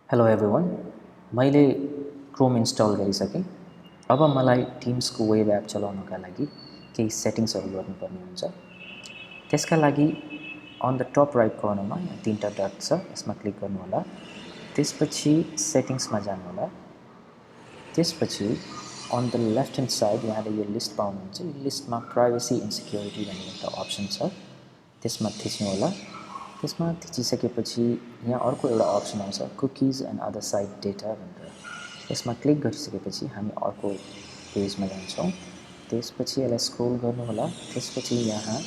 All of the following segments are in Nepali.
हेलो एभ्रिवान मैले क्रोम इन्स्टल गरिसकेँ। अब मलाई टिम्सको वेब एप चलाउनका लागि केही सेटिङ्सहरू गर्नुपर्ने हुन्छ। त्यसका लागि अन द टप राइट कर्नरमा यहाँ तीनटा डट छ, यसमा क्लिक गर्नुहोला। त्यसपछि सेटिङ्समा जानुहोला। त्यसपछि on the left hand side यहाँले यो लिस्ट पाउनुहुन्छ। यो लिस्टमा प्राइभेसी एन्ड सिक्युरिटी भन्ने एउटा अप्सन छ, त्यसमा थिच्नुहोला। त्यसमा थिचिसकेपछि यहाँ अर्को एउटा अप्सन आउँछ cookies and other site data भनेर। यसमा क्लिक गरिसकेपछि हामी अर्को पेजमा जान्छौँ। त्यसपछि यसलाई स्क्रोल गर्नुहोला। त्यसपछि यहाँ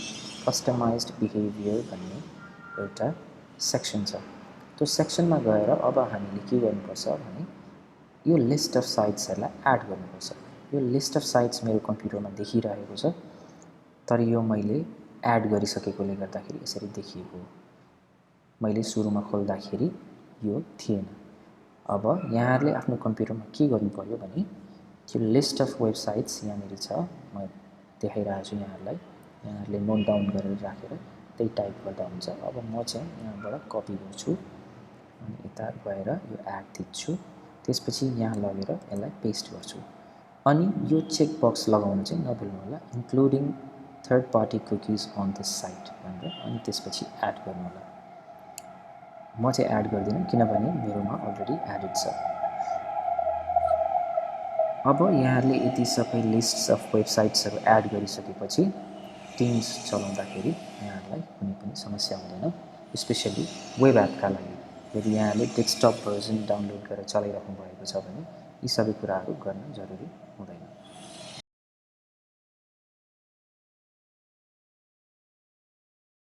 कस्टमाइज्ड बिहेभियर भन्ने एउटा सेक्सन छ। त्यो सेक्सनमा गएर अब हामीले के गर्नुपर्छ भने यो लिस्ट अफ साइट्सहरूलाई एड गर्नुपर्छ। यो लिस्ट अफ साइट्स मेरो कम्प्युटरमा देखिरहेको छ, तर यो मैले एड गरिसकेकोले गर्दाखेरि यसरी देखिएको हो। मैले सुरुमा खोल्दाखेरि यो थिएन। अब यहाँहरूले आफ्नो कम्प्युटरमा के गर्नु पर्यो भने यो लिस्ट अफ वेबसाइट्स यहाँनिर छ, म देखाइरहेको छु यहाँहरूलाई। यहाँहरूले नोट डाउन गरेर राखेर त्यही टाइप गर्दा हुन्छ। अब म चाहिँ यहाँबाट कपी गर्छु अनि यता गएर यो एड थिच्छु। त्यसपछि यहाँ लगेर यसलाई पेस्ट गर्छु। अनि यो चेक बक्स लगाउन चाहिँ नभुल्नु होला, including third party cookies on this site भनेर। अनि त्यसपछि एड गर्नु होला। म चाहिँ एड गर्दिनँ किनभने मेरोमा अलरेडी एडेड छ। अब यहाँहरूले यति सबै लिस्ट्स अफ वेबसाइट्सहरू एड गरिसकेपछि टिम्स चलाउँदाखेरि यहाँहरूलाई कुनै पनि समस्या हुँदैन, स्पेसली वेब एपका लागि। यदि यहाँले डेस्कटप भर्जन डाउनलोड गरेर चलाइराख्नु भएको छ भने यी सबै कुराहरू गर्न जरुरी हुँदैन।